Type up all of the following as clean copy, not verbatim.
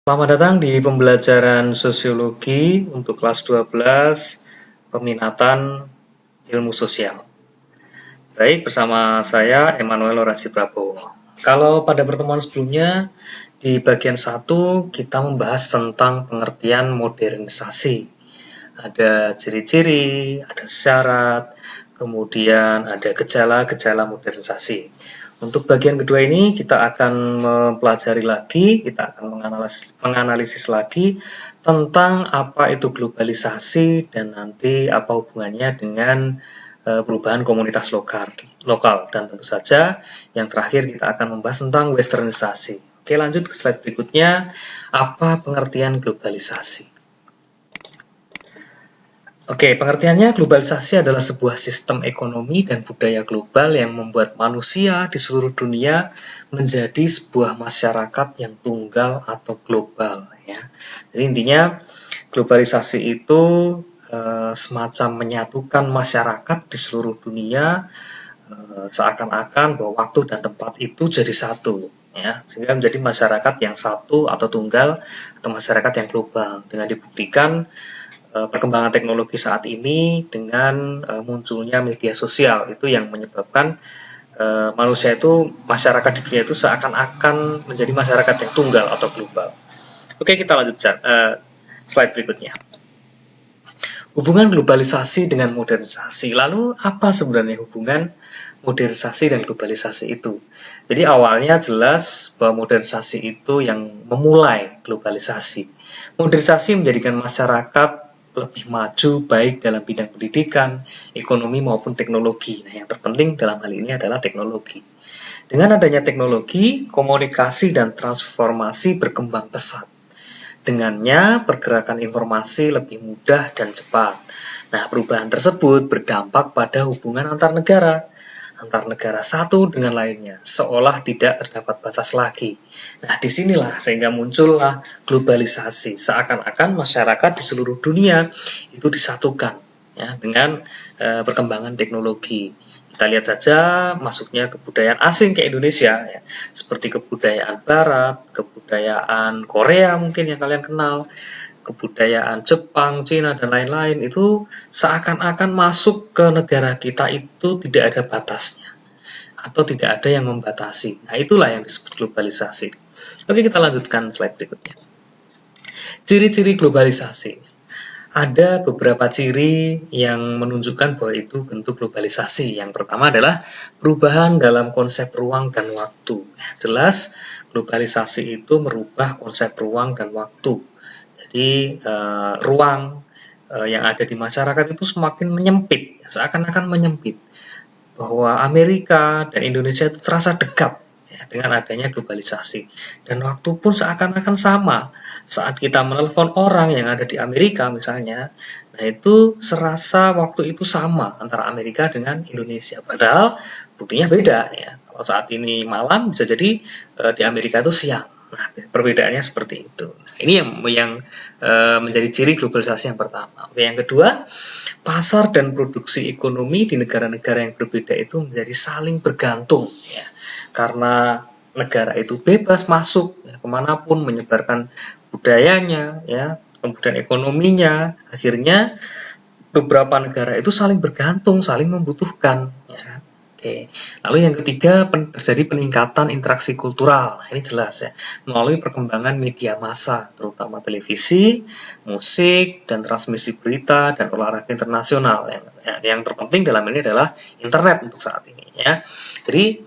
Selamat datang di pembelajaran sosiologi untuk kelas 12 peminatan ilmu sosial. Baik, bersama saya Emmanuel Orasi Prabowo. Kalau pada pertemuan sebelumnya di bagian 1 kita membahas tentang pengertian modernisasi. Ada ciri-ciri, ada syarat, kemudian ada gejala-gejala modernisasi. Untuk bagian kedua ini kita akan mempelajari lagi, kita akan menganalisis lagi tentang apa itu globalisasi dan nanti apa hubungannya dengan perubahan komunitas lokal. Dan tentu saja yang terakhir kita akan membahas tentang westernisasi. Oke, lanjut ke slide berikutnya. Apa pengertian globalisasi? Oke, pengertiannya globalisasi adalah sebuah sistem ekonomi dan budaya global yang membuat manusia di seluruh dunia menjadi sebuah masyarakat yang tunggal atau global. Ya. Jadi intinya globalisasi itu semacam menyatukan masyarakat di seluruh dunia seakan-akan bahwa waktu dan tempat itu jadi satu. Ya, sehingga menjadi masyarakat yang satu atau tunggal atau masyarakat yang global dengan dibuktikan perkembangan teknologi saat ini dengan munculnya media sosial itu yang menyebabkan manusia itu, masyarakat di dunia itu seakan-akan menjadi masyarakat yang tunggal atau global. Oke, kita lanjut slide berikutnya. Hubungan globalisasi dengan modernisasi. Lalu apa sebenarnya hubungan modernisasi dan globalisasi itu? Jadi awalnya jelas bahwa modernisasi itu yang memulai globalisasi. Modernisasi menjadikan masyarakat lebih maju baik dalam bidang pendidikan, ekonomi maupun teknologi. Nah, yang terpenting dalam hal ini adalah teknologi. Dengan adanya teknologi, komunikasi dan transformasi berkembang pesat. Dengannya, pergerakan informasi lebih mudah dan cepat. Nah, perubahan tersebut berdampak pada hubungan antar negara satu dengan lainnya, seolah tidak terdapat batas lagi. Nah, disinilah sehingga muncullah globalisasi, seakan-akan masyarakat di seluruh dunia itu disatukan ya, dengan perkembangan teknologi. Kita lihat saja masuknya kebudayaan asing ke Indonesia, ya, seperti kebudayaan Barat, kebudayaan Korea mungkin yang kalian kenal, kebudayaan Jepang, Cina, dan lain-lain itu seakan-akan masuk ke negara kita itu tidak ada batasnya atau tidak ada yang membatasi. Nah, itulah yang disebut globalisasi. Oke, kita lanjutkan slide berikutnya. Ciri-ciri globalisasi. Ada beberapa ciri yang menunjukkan bahwa itu bentuk globalisasi. Yang pertama adalah perubahan dalam konsep ruang dan waktu. Jelas, globalisasi itu merubah konsep ruang dan waktu. Jadi ruang yang ada di masyarakat itu semakin menyempit, seakan-akan menyempit. Bahwa Amerika dan Indonesia itu terasa dekat ya, dengan adanya globalisasi. Dan waktu pun seakan-akan sama. Saat kita menelpon orang yang ada di Amerika misalnya, nah itu serasa waktu itu sama antara Amerika dengan Indonesia. Padahal buktinya beda ya. Kalau saat ini malam bisa jadi di Amerika itu siang. Nah, perbedaannya seperti itu. Nah, ini yang menjadi ciri globalisasi yang pertama. Oke, yang kedua, pasar dan produksi ekonomi di negara-negara yang berbeda itu menjadi saling bergantung. Ya. Karena negara itu bebas masuk ya, kemanapun menyebarkan budayanya, ya, kemudian ekonominya, akhirnya beberapa negara itu saling bergantung, saling membutuhkan. Ya. Oke. Lalu yang ketiga, terjadi peningkatan interaksi kultural. Nah, ini jelas ya, melalui perkembangan media massa, terutama televisi, musik, dan transmisi berita dan olahraga internasional. Yang terpenting dalam ini adalah internet untuk saat ini ya. Jadi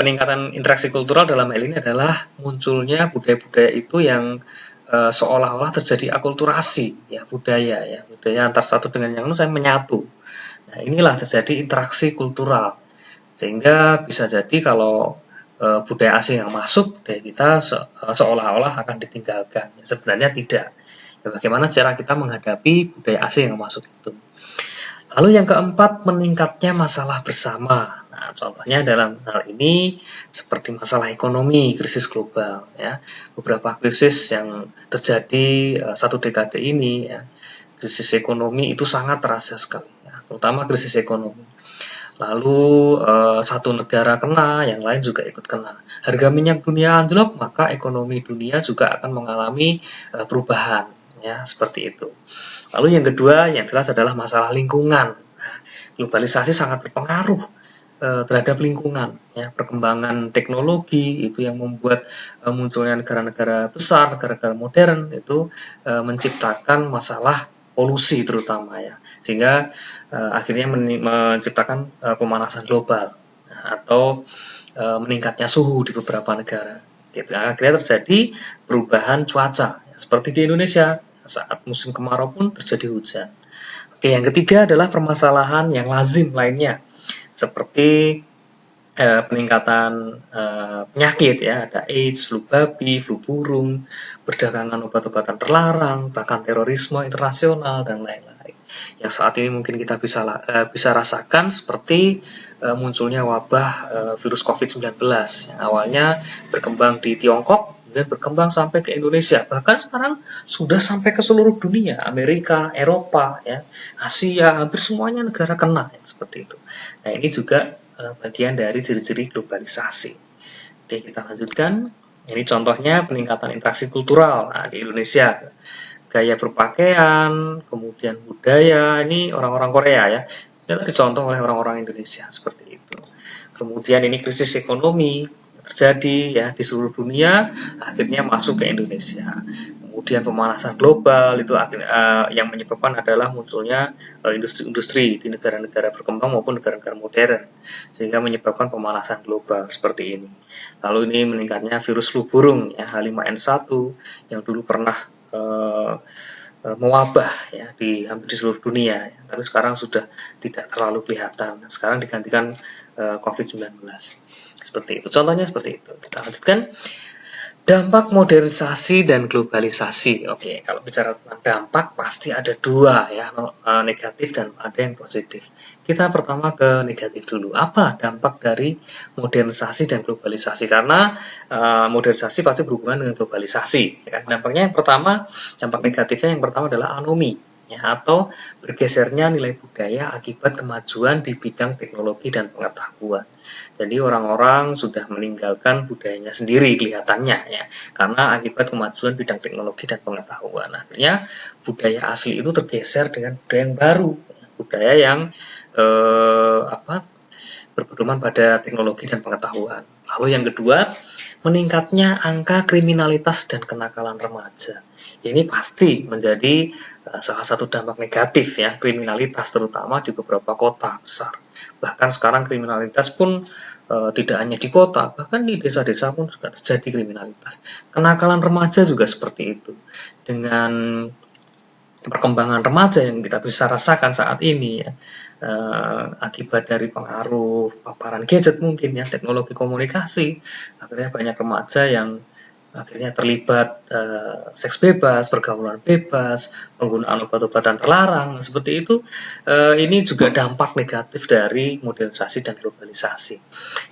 peningkatan interaksi kultural dalam hal ini adalah munculnya budaya-budaya itu yang seolah-olah terjadi akulturasi ya, budaya antar satu dengan yang lain menyatu. Nah, inilah terjadi interaksi kultural. Sehingga bisa jadi kalau budaya asing yang masuk, budaya kita seolah-olah akan ditinggalkan. Sebenarnya tidak. Ya, bagaimana cara kita menghadapi budaya asing yang masuk itu. Lalu yang keempat, meningkatnya masalah bersama. Nah, contohnya dalam hal ini seperti masalah ekonomi, krisis global. Ya. Beberapa krisis yang terjadi satu dekade ini, ya, krisis ekonomi itu sangat terasa sekali. Ya, terutama krisis ekonomi. lalu satu negara kena, yang lain juga ikut kena. Harga minyak dunia anjlok, maka ekonomi dunia juga akan mengalami perubahan, ya seperti itu. Lalu yang kedua, yang jelas adalah masalah lingkungan. Globalisasi sangat berpengaruh terhadap lingkungan, ya. Perkembangan teknologi itu yang membuat munculnya negara-negara besar, negara-negara modern itu menciptakan masalah polusi terutama, ya, sehingga akhirnya menciptakan pemanasan global, atau meningkatnya suhu di beberapa negara. Gitu. Akhirnya terjadi perubahan cuaca, ya, seperti di Indonesia saat musim kemarau pun terjadi hujan. Oke, yang ketiga adalah permasalahan yang lazim lainnya, seperti peningkatan penyakit, ya, ada AIDS, flu babi, flu burung, perdagangan obat-obatan terlarang, bahkan terorisme internasional dan lain-lain. Yang saat ini mungkin kita bisa rasakan seperti munculnya wabah virus COVID-19 yang awalnya berkembang di Tiongkok, kemudian berkembang sampai ke Indonesia, bahkan sekarang sudah sampai ke seluruh dunia, Amerika, Eropa, ya, Asia, hampir semuanya negara kena, ya, seperti itu. Nah, ini juga bagian dari ciri-ciri globalisasi. Oke, kita lanjutkan. Ini contohnya peningkatan interaksi kultural. Nah, di Indonesia, gaya berpakaian, kemudian budaya, ini orang-orang Korea, ya. Ini dicontoh oleh orang-orang Indonesia, seperti itu. Kemudian ini krisis ekonomi terjadi, ya, di seluruh dunia, akhirnya masuk ke Indonesia. Kemudian pemanasan global itu yang menyebabkan adalah munculnya industri-industri di negara-negara berkembang maupun negara-negara modern, sehingga menyebabkan pemanasan global seperti ini. Lalu ini meningkatnya virus flu burung, ya, H5N1 yang dulu pernah mewabah, ya, hampir di seluruh dunia, ya, tapi sekarang sudah tidak terlalu kelihatan. Sekarang digantikan COVID-19. Seperti itu. Contohnya seperti itu. Kita lanjutkan. Dampak modernisasi dan globalisasi. Oke, kalau bicara tentang dampak pasti ada dua, ya, negatif dan ada yang positif. Kita pertama ke negatif dulu. Apa dampak dari modernisasi dan globalisasi? Karena modernisasi pasti berhubungan dengan globalisasi. Ya kan? Dampaknya yang pertama, dampak negatifnya yang pertama adalah anomi, ya, atau bergesernya nilai budaya akibat kemajuan di bidang teknologi dan pengetahuan. Jadi orang-orang sudah meninggalkan budayanya sendiri kelihatannya, ya, karena akibat kemajuan bidang teknologi dan pengetahuan. Akhirnya budaya asli itu tergeser dengan budaya yang baru, budaya yang berpedoman pada teknologi dan pengetahuan. Lalu yang kedua, meningkatnya angka kriminalitas dan kenakalan remaja. Ini pasti menjadi salah satu dampak negatif, ya, kriminalitas terutama di beberapa kota besar. Bahkan sekarang kriminalitas pun tidak hanya di kota, bahkan di desa-desa pun juga terjadi kriminalitas. Kenakalan remaja juga seperti itu. Dengan perkembangan remaja yang kita bisa rasakan saat ini, ya, akibat dari pengaruh paparan gadget mungkin, ya, teknologi komunikasi, akhirnya banyak remaja yang akhirnya terlibat seks bebas, pergaulan bebas, penggunaan obat-obatan terlarang, seperti itu. Ini juga dampak negatif dari modernisasi dan globalisasi.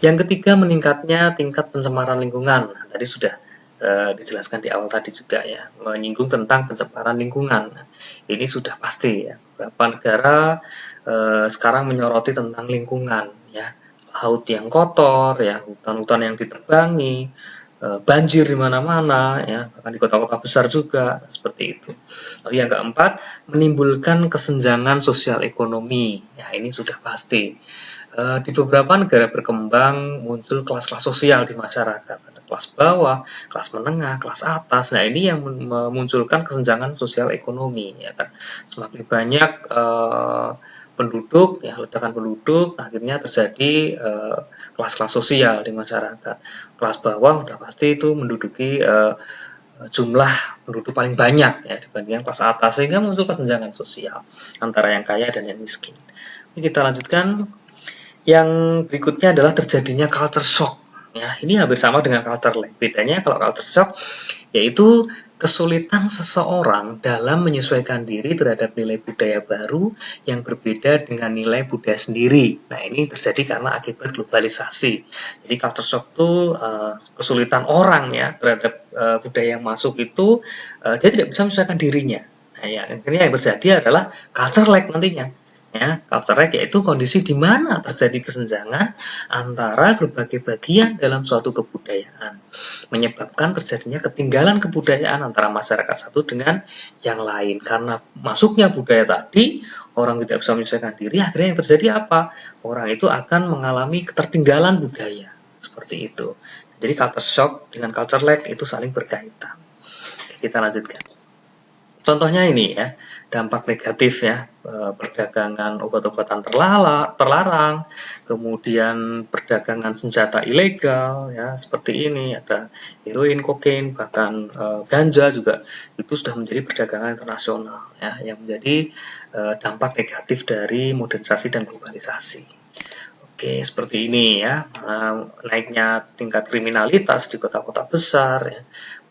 Yang ketiga, meningkatnya tingkat pencemaran lingkungan. Nah, tadi sudah dijelaskan di awal tadi juga, ya, menyinggung tentang pencemaran lingkungan. Ini sudah pasti, ya, beberapa negara sekarang menyoroti tentang lingkungan, ya, laut yang kotor, ya, hutan-hutan yang ditebangi, banjir di mana-mana, ya, bahkan di kota-kota besar juga seperti itu. Lalu yang keempat, menimbulkan kesenjangan sosial ekonomi. Ya, ini sudah pasti. Di beberapa negara berkembang muncul kelas-kelas sosial di masyarakat. Ada kelas bawah, kelas menengah, kelas atas. Nah, ini yang memunculkan kesenjangan sosial ekonomi, ya kan. Semakin banyak penduduk, ya, ledakan penduduk, akhirnya terjadi kelas-kelas sosial di masyarakat. Kelas bawah udah pasti itu menduduki jumlah penduduk paling banyak, ya, dibandingkan kelas atas, sehingga muncul kesenjangan sosial antara yang kaya dan yang miskin. Oke, kita lanjutkan. Yang berikutnya adalah terjadinya culture shock. Ya, ini hampir sama dengan culture lag. Bedanya kalau culture shock yaitu kesulitan seseorang dalam menyesuaikan diri terhadap nilai budaya baru yang berbeda dengan nilai budaya sendiri. Nah, ini terjadi karena akibat globalisasi. Jadi culture shock itu kesulitan orang, ya, terhadap budaya yang masuk itu, dia tidak bisa menyesuaikan dirinya. Nah, ya, akhirnya yang terjadi adalah culture lag nantinya. ya. Culture lag yaitu kondisi di mana terjadi kesenjangan antara berbagai bagian dalam suatu kebudayaan, menyebabkan terjadinya ketinggalan kebudayaan antara masyarakat satu dengan yang lain. Karena masuknya budaya tadi, orang tidak bisa menyesuaikan diri, akhirnya yang terjadi apa? Orang itu akan mengalami ketertinggalan budaya, seperti itu. Jadi culture shock dengan culture lag itu saling berkaitan. Kita lanjutkan. Contohnya ini ya, dampak negatif ya, perdagangan obat-obatan terlarang, kemudian perdagangan senjata ilegal ya, seperti ini, ada heroin, kokain, bahkan ganja juga itu sudah menjadi perdagangan internasional ya, yang menjadi dampak negatif dari modernisasi dan globalisasi. Oke, seperti ini ya, naiknya tingkat kriminalitas di kota-kota besar ya.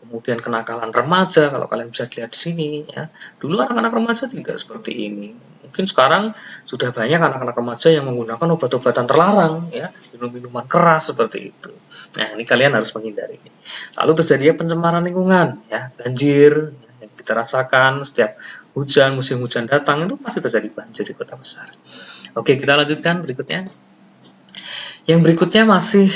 Kemudian kenakalan remaja, kalau kalian bisa lihat di sini ya. Dulu anak-anak remaja tidak seperti ini. Mungkin sekarang sudah banyak anak-anak remaja yang menggunakan obat-obatan terlarang ya, minum-minuman keras seperti itu. Nah, ini kalian harus menghindari. Lalu terjadinya pencemaran lingkungan ya, banjir ya, yang kita rasakan setiap hujan, musim hujan datang itu pasti terjadi banjir di kota besar. Oke, kita lanjutkan berikutnya. Yang berikutnya masih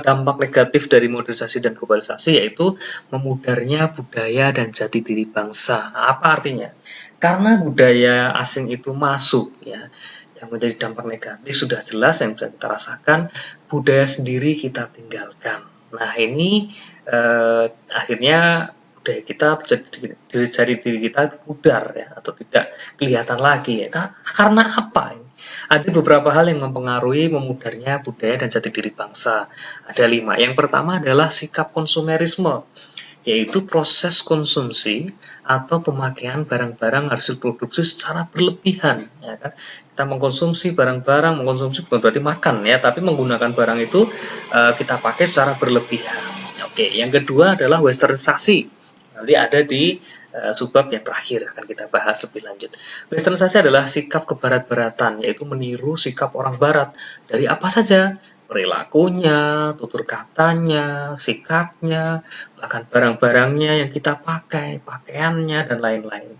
dampak negatif dari modernisasi dan globalisasi, yaitu memudarnya budaya dan jati diri bangsa. Nah, apa artinya? Karena budaya asing itu masuk ya, yang menjadi dampak negatif sudah jelas yang sudah kita rasakan, budaya sendiri kita tinggalkan. Nah, ini akhirnya budaya kita, jati diri kita pudar ya, atau tidak kelihatan lagi ya. Karena apa? Ada beberapa hal yang mempengaruhi memudarnya budaya dan jati diri bangsa. Ada 5. Yang pertama adalah sikap konsumerisme, yaitu proses konsumsi atau pemakaian barang-barang hasil produksi secara berlebihan. Ya kan? Kita mengkonsumsi barang-barang, mengkonsumsi bukan berarti makan ya, tapi menggunakan barang itu kita pakai secara berlebihan. Oke, yang kedua adalah westernisasi. Nanti ada di subbab yang terakhir akan kita bahas lebih lanjut. Westernisasi adalah sikap kebarat-baratan, yaitu meniru sikap orang barat dari apa saja, perilakunya, tutur katanya, sikapnya, bahkan barang-barangnya yang kita pakai, pakaiannya, dan lain-lain.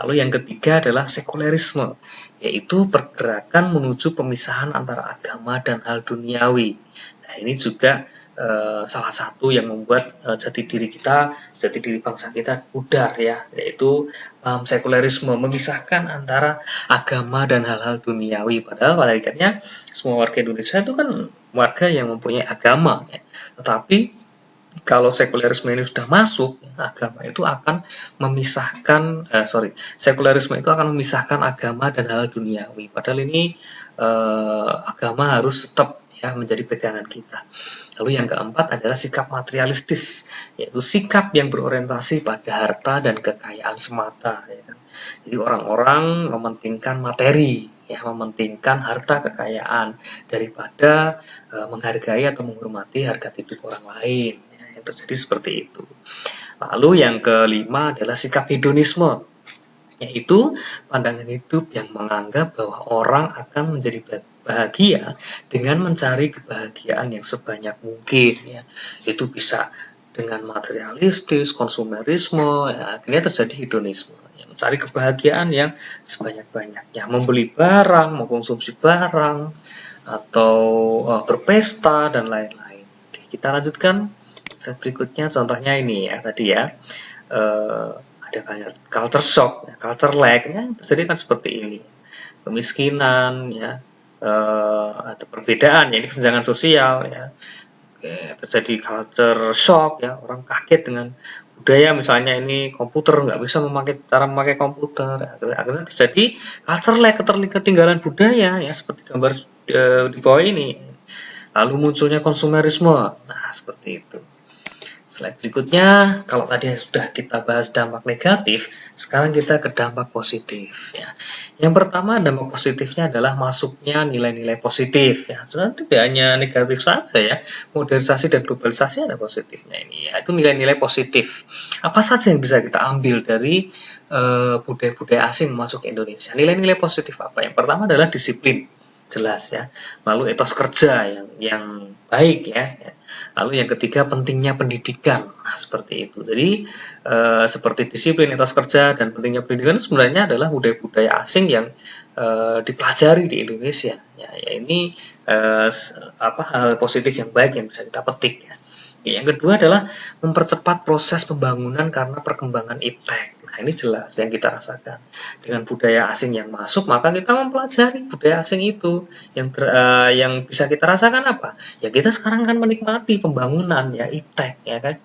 Lalu yang ketiga adalah sekulerisme, yaitu pergerakan menuju pemisahan antara agama dan hal duniawi. Nah, ini juga salah satu yang membuat jati diri bangsa kita pudar ya, yaitu sekulerisme, memisahkan antara agama dan hal-hal duniawi. Padahal pada hakikatnya semua warga Indonesia itu kan warga yang mempunyai agama ya. Tetapi kalau sekulerisme ini sudah masuk, agama itu akan memisahkan, sekulerisme itu akan memisahkan agama dan hal duniawi. Padahal ini agama harus tetap ya menjadi pegangan kita. Lalu yang keempat adalah sikap materialistis, yaitu sikap yang berorientasi pada harta dan kekayaan semata. Ya. Jadi orang-orang mementingkan materi, ya, mementingkan harta kekayaan daripada menghargai atau menghormati harga hidup orang lain. Ya, yang terjadi seperti itu. Lalu yang kelima adalah sikap hedonisme, yaitu pandangan hidup yang menganggap bahwa orang akan menjadi bahagia dengan mencari kebahagiaan yang sebanyak mungkin ya. Itu bisa dengan materialistis, konsumerisme ya, akhirnya terjadi hedonisme ya, mencari kebahagiaan yang sebanyak-banyaknya, membeli barang, mengkonsumsi barang, atau berpesta dan lain-lain. Oke, kita lanjutkan slide berikutnya, contohnya ini ya tadi ya, ada culture shock, culture lag ya, terjadi kan seperti ini, kemiskinan ya, atau perbedaan ya, ini kesenjangan sosial ya. Oke, terjadi culture shock ya, orang kaget dengan budaya, misalnya ini komputer nggak bisa memakai komputer, akhirnya terjadi culture lag, ketinggalan budaya ya, seperti gambar di bawah ini. Lalu munculnya konsumerisme, nah seperti itu. Slide berikutnya, kalau tadi sudah kita bahas dampak negatif, sekarang kita ke dampak positif. Ya. Yang pertama, dampak positifnya adalah masuknya nilai-nilai positif. Ya. Sebenarnya tidak hanya negatif saja ya, modernisasi dan globalisasi ada positifnya ini, yaitu nilai-nilai positif. Apa saja yang bisa kita ambil dari budaya-budaya asing masuk ke Indonesia? Nilai-nilai positif apa? Yang pertama adalah disiplin, jelas ya. Lalu etos kerja yang baik ya. Lalu yang ketiga, pentingnya pendidikan. Nah, seperti itu. Jadi seperti disiplin, etos kerja, dan pentingnya pendidikan itu sebenarnya adalah budaya-budaya asing yang dipelajari di Indonesia. Ya ini hal positif yang baik yang bisa kita petik ya. Yang kedua adalah mempercepat proses pembangunan karena perkembangan iptek. Nah, ini jelas yang kita rasakan. Dengan budaya asing yang masuk, maka kita mempelajari budaya asing itu. Yang bisa kita rasakan apa? Ya kita sekarang kan menikmati pembangunan ya iptek ya kan.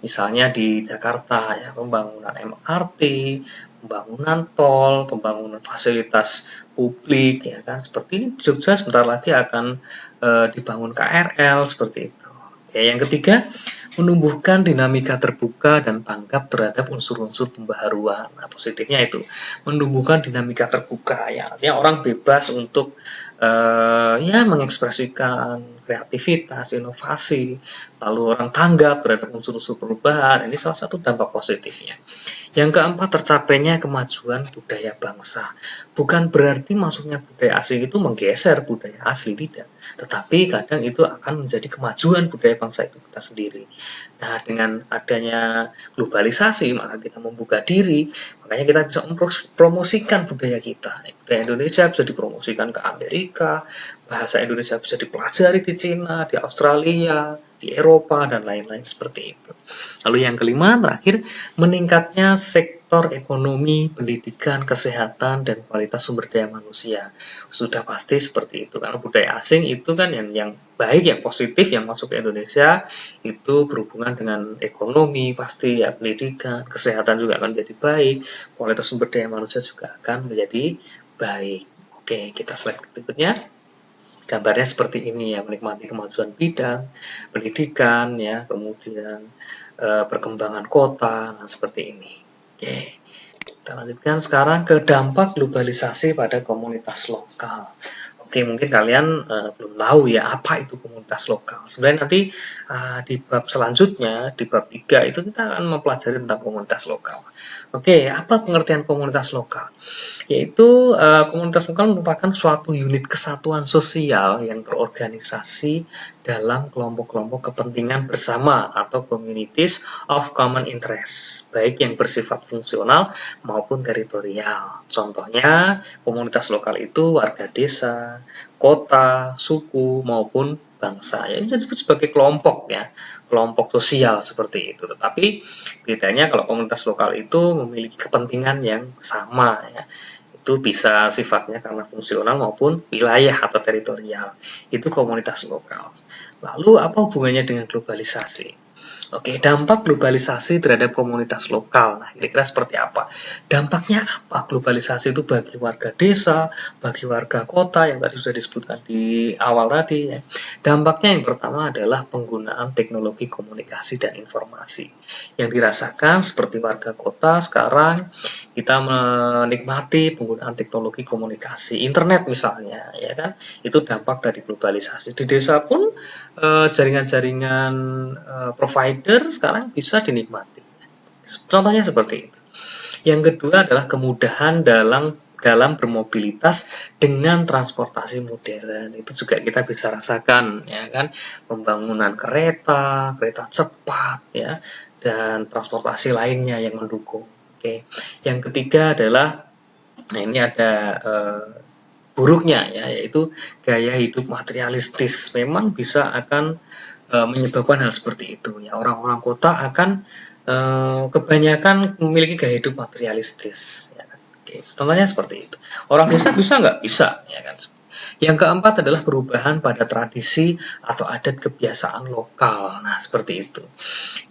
Misalnya di Jakarta ya, pembangunan MRT, pembangunan tol, pembangunan fasilitas publik ya kan. Seperti ini di Jogja sebentar lagi akan dibangun KRL seperti itu. Ya, yang ketiga, menumbuhkan dinamika terbuka dan tanggap terhadap unsur-unsur pembaharuan. Nah, positifnya itu menumbuhkan dinamika terbuka, ya artinya orang bebas untuk mengekspresikan kreativitas, inovasi, lalu orang tanggap terhadap unsur-unsur perubahan. Ini salah satu dampak positifnya. Yang keempat, tercapainya kemajuan budaya bangsa. Bukan berarti masuknya budaya asing itu menggeser budaya asli, tidak. Tetapi kadang itu akan menjadi kemajuan budaya bangsa itu kita sendiri. Nah, dengan adanya globalisasi, maka kita membuka diri, makanya kita bisa mempromosikan budaya kita. Budaya Indonesia bisa dipromosikan ke Amerika, bahasa Indonesia bisa dipelajari di Cina, di Australia, di Eropa, dan lain-lain seperti itu. Lalu yang kelima, terakhir, meningkatnya sektor ekonomi, pendidikan, kesehatan, dan kualitas sumber daya manusia. Sudah pasti seperti itu, karena budaya asing itu kan yang baik, yang positif, yang masuk ke Indonesia, itu berhubungan dengan ekonomi, pasti ya pendidikan, kesehatan juga akan menjadi baik, kualitas sumber daya manusia juga akan menjadi baik. Oke, kita slide berikutnya. Gambarnya seperti ini ya, menikmati kemajuan bidang, pendidikan ya, kemudian perkembangan kota, nah seperti ini. Oke, kita lanjutkan sekarang ke dampak globalisasi pada komunitas lokal. Oke, mungkin kalian belum tahu ya apa itu komunitas lokal. Sebenarnya nanti di bab selanjutnya, di bab 3 itu kita akan mempelajari tentang komunitas lokal. Oke, apa pengertian komunitas lokal? Yaitu komunitas lokal merupakan suatu unit kesatuan sosial yang terorganisasi dalam kelompok-kelompok kepentingan bersama atau communities of common interest, baik yang bersifat fungsional maupun teritorial. Contohnya, komunitas lokal itu warga desa, kota, suku, maupun bangsa. Ya, ini disebut sebagai kelompok ya, kelompok sosial seperti itu. Tetapi bedanya kalau komunitas lokal itu memiliki kepentingan yang sama ya. Itu bisa sifatnya karena fungsional maupun wilayah atau teritorial. Itu komunitas lokal. Lalu apa hubungannya dengan globalisasi? Oke, dampak globalisasi terhadap komunitas lokal. Nah, kira-kira seperti apa? Dampaknya apa globalisasi itu bagi warga desa, bagi warga kota yang tadi sudah disebutkan di awal tadi ya. Dampaknya yang pertama adalah penggunaan teknologi komunikasi dan informasi. Yang dirasakan seperti warga kota sekarang kita menikmati penggunaan teknologi komunikasi, internet misalnya, ya kan? Itu dampak dari globalisasi. Di desa pun jaringan-jaringan provider sekarang bisa dinikmati. Contohnya seperti itu. Yang kedua adalah kemudahan dalam bermobilitas dengan transportasi modern. Itu juga kita bisa rasakan ya kan, pembangunan kereta cepat ya, dan transportasi lainnya yang mendukung. Oke. Yang ketiga adalah ini ada buruknya ya, yaitu gaya hidup materialistis. Memang bisa akan menyebabkan hal seperti itu ya. Orang-orang kota akan kebanyakan memiliki gaya hidup materialistis ya kan. Oke, contohnya seperti itu. Orang desa bisa nggak? Bisa ya kan. Yang keempat adalah perubahan pada tradisi atau adat kebiasaan lokal. Nah, seperti itu.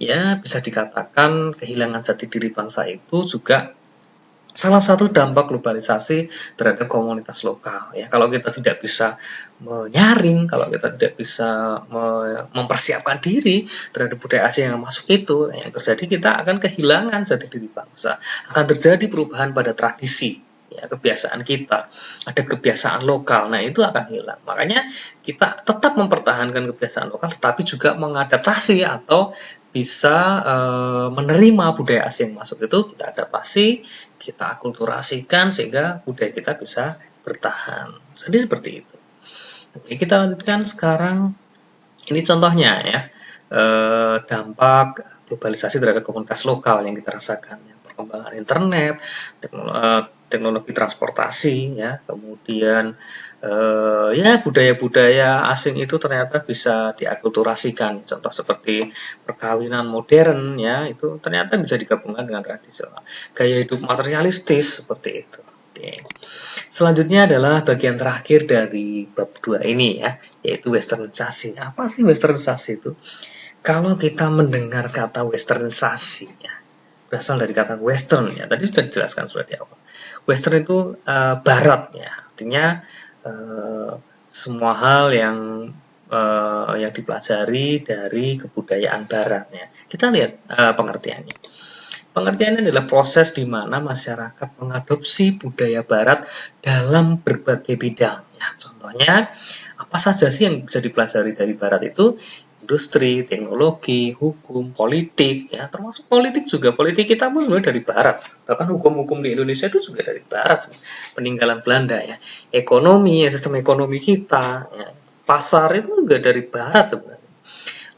Ya, bisa dikatakan kehilangan jati diri bangsa itu juga salah satu dampak globalisasi terhadap komunitas lokal ya. Kalau kita tidak bisa menyaring, kalau kita tidak bisa mempersiapkan diri terhadap budaya asing yang masuk itu, yang terjadi kita akan kehilangan jati diri bangsa. Akan terjadi perubahan pada tradisi ya, kebiasaan kita, ada kebiasaan lokal. Nah, itu akan hilang. Makanya kita tetap mempertahankan kebiasaan lokal tetapi juga mengadaptasi atau bisa menerima budaya asing yang masuk itu, kita adaptasi, kita akulturasikan sehingga budaya kita bisa bertahan. Jadi seperti itu. Oke, kita lanjutkan sekarang. Ini contohnya ya. dampak globalisasi terhadap komunitas lokal yang kita rasakan, ya, perkembangan internet, teknologi transportasi, ya, kemudian ya budaya-budaya asing itu ternyata bisa diakulturasikan. Contoh seperti perkawinan modern, ya, itu ternyata bisa digabungkan dengan tradisional. Gaya hidup materialistis seperti itu. Oke. Selanjutnya adalah bagian terakhir dari bab 2 ini, ya, yaitu westernisasi. Apa sih westernisasi itu? Kalau kita mendengar kata westernisasi, ya, berasal dari kata western, ya, tadi sudah dijelaskan sudah di awal. Western itu barat, ya, artinya semua hal yang dipelajari dari kebudayaan barat, ya. Kita lihat pengertiannya. Pengertiannya adalah proses di mana masyarakat mengadopsi budaya barat dalam berbagai bidang. Ya, contohnya, apa saja sih yang bisa dipelajari dari barat itu? Industri, teknologi, hukum, politik, ya, termasuk politik juga. Politik kita pun mulai dari barat. Bahkan hukum-hukum di Indonesia itu juga dari barat, peninggalan Belanda, ya. Ekonomi, ya, sistem ekonomi kita, ya. Pasar itu juga dari barat sebenarnya.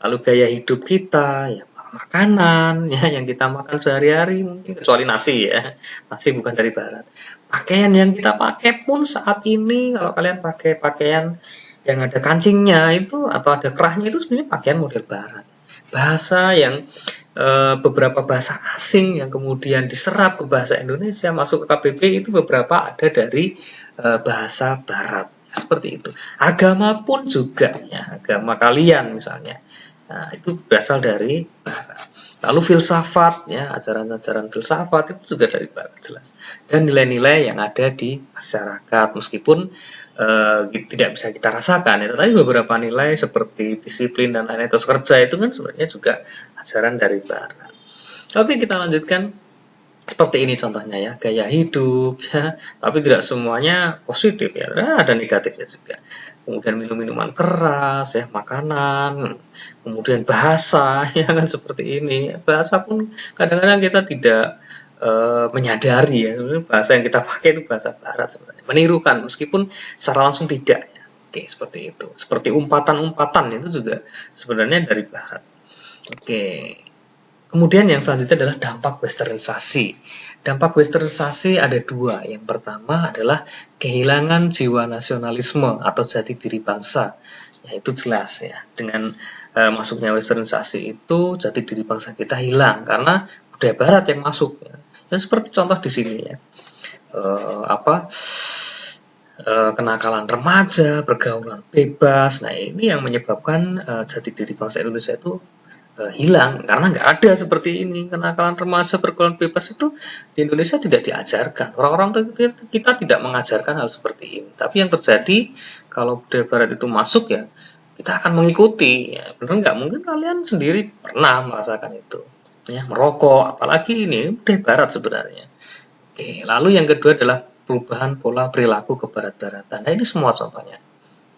Lalu gaya hidup kita, ya, makanan, ya, yang kita makan sehari-hari, mungkin kecuali nasi, ya, nasi bukan dari barat. Pakaian yang kita pakai pun saat ini, kalau kalian pakai pakaian yang ada kancingnya itu atau ada kerahnya, itu sebenarnya pakaian model barat. Bahasa yang beberapa bahasa asing yang kemudian diserap ke bahasa Indonesia masuk ke KBBI itu beberapa ada dari bahasa barat, seperti itu. Agama pun juga, ya, agama kalian misalnya, nah, itu berasal dari barat. Lalu filsafat, ya, ajaran-ajaran filsafat itu juga dari barat, jelas. Dan nilai-nilai yang ada di masyarakat, meskipun tidak bisa kita rasakan, ya, tetapi beberapa nilai seperti disiplin dan lain-lain, etos kerja itu kan sebenarnya juga ajaran dari barat. Oke, kita lanjutkan. Seperti ini contohnya, ya, gaya hidup, ya, tapi tidak semuanya positif, ya, ada negatifnya juga. Kemudian minum-minuman keras, ya, makanan, kemudian bahasa, ya, kan seperti ini. Bahasa pun kadang-kadang kita tidak menyadari, ya, bahasa yang kita pakai itu bahasa barat sebenarnya, menirukan meskipun secara langsung tidak, ya. Oke, seperti itu. Seperti umpatan-umpatan itu juga sebenarnya dari barat. Oke. Kemudian yang selanjutnya adalah dampak westernisasi. Dampak westernisasi ada dua. Yang pertama adalah kehilangan jiwa nasionalisme atau jati diri bangsa. Ya, itu jelas, ya. Dengan masuknya westernisasi itu jati diri bangsa kita hilang karena budaya barat yang masuk, ya. Dan seperti contoh di sini, ya, kenakalan remaja, pergaulan bebas. Nah, ini yang menyebabkan jati diri bangsa Indonesia itu hilang karena nggak ada seperti ini. Kenakalan remaja, pergaulan bebas itu di Indonesia tidak diajarkan. Orang-orang kita tidak mengajarkan hal seperti ini. Tapi yang terjadi kalau budaya barat itu masuk, ya, kita akan mengikuti, ya. Benar nggak? Mungkin kalian sendiri pernah merasakan itu, ya, merokok, apalagi ini budaya barat sebenarnya. Oke, lalu yang kedua adalah perubahan pola perilaku kebarat-baratan. Nah, ini semua contohnya,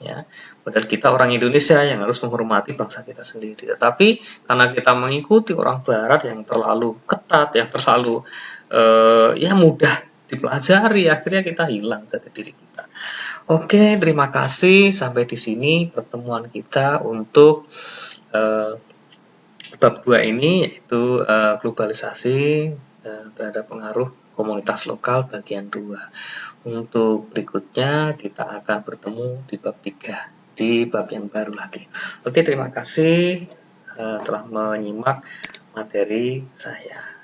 ya. Padahal kita orang Indonesia yang harus menghormati bangsa kita sendiri. Tetapi karena kita mengikuti orang Barat yang terlalu ketat, yang terlalu ya mudah dipelajari, akhirnya kita hilang jati diri kita. Oke, terima kasih. Sampai di sini pertemuan kita untuk bab 2 ini, yaitu globalisasi terhadap pengaruh komunitas lokal bagian 2. Untuk berikutnya kita akan bertemu di bab 3, di bab yang baru lagi. Oke, terima kasih telah menyimak materi saya.